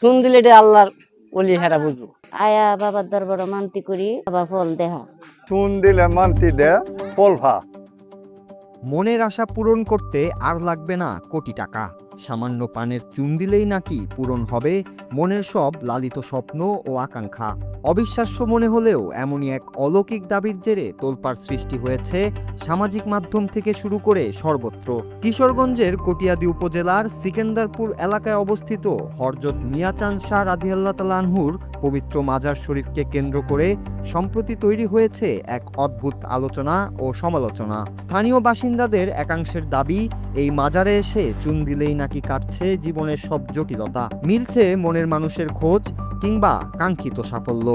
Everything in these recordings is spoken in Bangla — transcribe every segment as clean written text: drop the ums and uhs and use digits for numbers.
চুন দিলে এটা আল্লাহর ওলি হেরা বুঝবো। আয়া বাবার দরবার মান্তি করি, বাবা ফল দেহা। চুন দিলে মান্তি দে ফল ভা। মনের আশা পূরণ করতে আর লাগবে না কোটি টাকা। সামান্য পানের চুন দিলেই নাকি পূরণ হবে মনের সব লালিত স্বপ্ন ও আকাঙ্ক্ষা। অবিশ্বাস্য মনে হলেও এমনই এক অলৌকিক দাবির জেরে তোলপাড় সৃষ্টি হয়েছে সামাজিক মাধ্যম থেকে শুরু করে সর্বত্র। কিশোরগঞ্জের কটিয়াদী উপজেলার সিকেন্দারপুর এলাকায় অবস্থিত হযরত মিয়াচান শাহ রাদিয়াল্লাহু তাআলা আনহুর পবিত্র মাজার শরীফকে কেন্দ্র করে সম্প্রতি তৈরি হয়েছে এক অদ্ভুত আলোচনা ও সমালোচনা। স্থানীয় বাসিন্দাদের একাংশের দাবি, এই মাজারে এসে চুন দিলেই নাকি কাটছে জীবনের সব জটিলতা, মিলছে মনের মানুষের খোঁজ কিংবা কাঙ্ক্ষিত সাফল্য।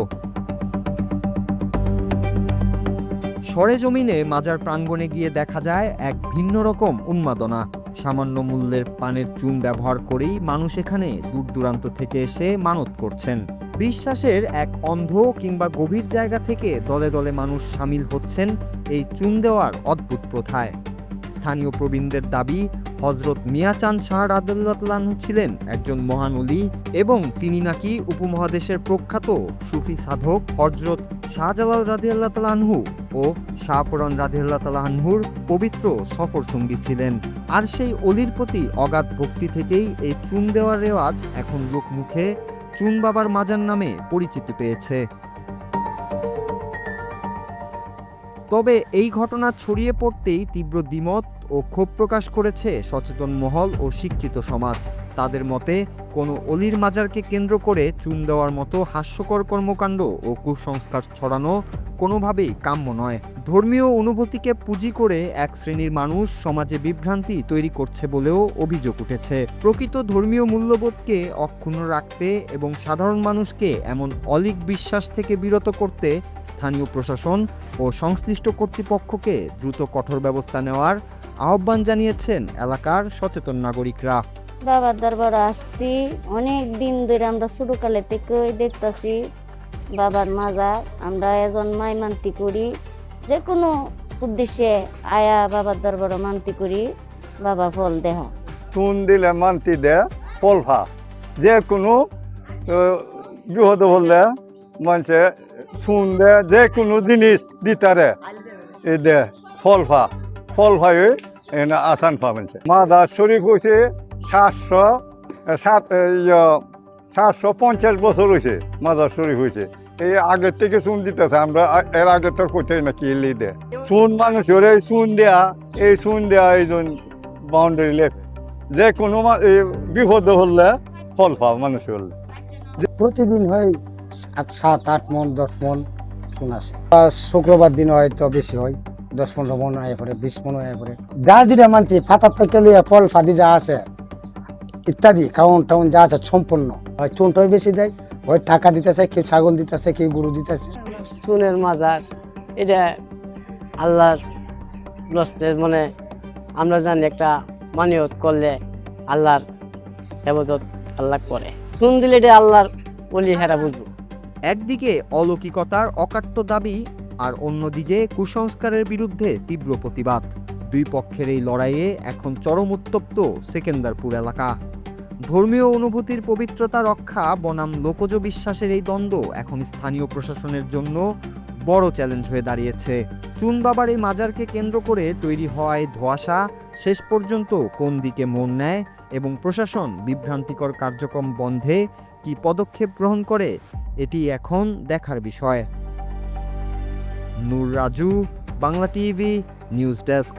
সরেজমিনে মাজার প্রাঙ্গণে গিয়ে দেখা যায় এক ভিন্ন রকম উন্মাদনা। সামান্য মূল্যের পানের চুন ব্যবহার করেই মানুষ এখানে দূর দূরান্ত থেকে এসে মানত করছেন। বিশ্বাসের এক অন্ধ কিংবা গভীর জায়গা থেকে দলে দলে মানুষ সামিল হচ্ছেন এই চুন দেওয়ার অদ্ভুত প্রথায়। স্থানীয় প্রবীণদের দাবি, হযরত মিয়াচান শাহ রাদিয়াল্লাহু তাআলা আনহু ছিলেন একজন মহান ওলি এবং তিনি নাকি উপমহাদেশের প্রখ্যাত সুফি সাধক হযরত শাহজালাল রাদিয়াল্লাহু তাআলা আনহু ও শাহপরান রাদিয়াল্লাহু তাআলা আনহুর পবিত্র সফর সঙ্গী ছিলেন। আর সেই অলির প্রতি অগাধ ভক্তি থেকেই এই চুন দেওয়ার রেওয়াজ এখন লোকমুখে চুন বাবার মাজার নামে পরিচিতি পেয়েছে। তবে এই ঘটনা ছড়িয়ে পড়তেই তীব্র দ্বিমত ও ক্ষোভ প্রকাশ করেছে সচেতন মহল ও শিক্ষিত সমাজ। তাদের মতে, কোনো অলির মাজারকে কেন্দ্র করে চুন দেওয়ার মতো হাস্যকর কর্মকাণ্ড ও কুসংস্কার ছড়ানো কোনোভাবেই কাম্য নয়। ধর্মীয় অনুভূতিকে পুঁজি করে এক শ্রেণীর মানুষ সমাজে বিভ্রান্তি তৈরি করছে বলেও অভিযোগ উঠেছে। প্রকৃত ধর্মীয় মূল্যবোধকে অক্ষুণ্ণ রাখতে এবং সাধারণ মানুষকে এমন অলীক বিশ্বাস থেকে বিরত করতে স্থানীয় প্রশাসন ও সংশ্লিষ্ট কর্তৃপক্ষকে দ্রুত কঠোর ব্যবস্থা নেওয়ার আহ্বান জানিয়েছেন এলাকার সচেতন নাগরিকরা। বাবার দরবার আসছি, অনেক দিন ধরে আমরা ছোটকালে থেকে দেখতেছি বাবার মাজার। আমরা এজন মাই মান্তি করি, যে কোনো উদ্দেশ্যে আয়া বাবার দরবার মান্তি করি, বাবা ফল দেহা। চুন দিলে মান্তি দে ফল ভা। যে কোনো বিপদ হলে মানুষে চুন দে, যে কোনো জিনিস দিতারে এ দে ফল ভা। ফল ভাই এনে আসান পা মানুষে। মাজার শরীফ হয়েছে 750 বছর হয়েছে মাজার শরীফ হয়েছে। এই আগের থেকে চুন দিতেছে, আমরা এর আগে তো কোথায় নাকি এলি দে চুন মানুষের এই চুন দেয়া, এই চুন দেয়া এই বাউন্ডারি লেখে যে কোনো বিপদ হলে ফল পাও মানুষ হলে। প্রতিদিন হয় 7-8 মন 10 মন চুন আসে। শুক্রবার দিন হয়তো বেশি হয়, 10-15 মন আয় পরে, 20 মন আয় পরে। যা যেটা মানতি পাতার থেকে লিয়ে ফল ফাদি যা আছে ইত্যাদি খাওয়ন টাউন যা আছে সম্পূর্ণ হয় চুনটাই বেশি দেয়। ওই টাকা দিতেছে, কেউ ছাগল দিতেছে, কেউ গরু দিতেছে। চুনের মাজার এটা আল্লাহর রস্তের, মানে আমরা জানি একটা মানিয়ত করলে আল্লাহর ইবাদত আল্লাহ করে। চুন দিলে এটা আল্লাহর ওলি হেরা বুঝবো। একদিকে অলৌকিকতার অকাট্য দাবি আর অন্যদিকে কুসংস্কারের বিরুদ্ধে তীব্র প্রতিবাদ। দুই পক্ষের এই লড়াইয়ে এখন চরম উত্তপ্ত সেকেন্দারপুর এলাকা। ধর্মীয় অনুভূতির পবিত্রতা রক্ষা বনাম লোকজ বিশ্বাসের এই দ্বন্দ্ব এখন স্থানীয় প্রশাসনের জন্য বড় চ্যালেঞ্জ হয়ে দাঁড়িয়েছে। চুন বাবার এই মাজারকে কেন্দ্র করে তৈরি হওয়ায় ধোঁয়াশা শেষ পর্যন্ত কোন দিকে মোড় নেয় এবং প্রশাসন বিভ্রান্তিকর কার্যক্রম বন্ধে কি পদক্ষেপ গ্রহণ করে, এটি এখন দেখার বিষয়। Noor Raju, Bangla TV, news desk.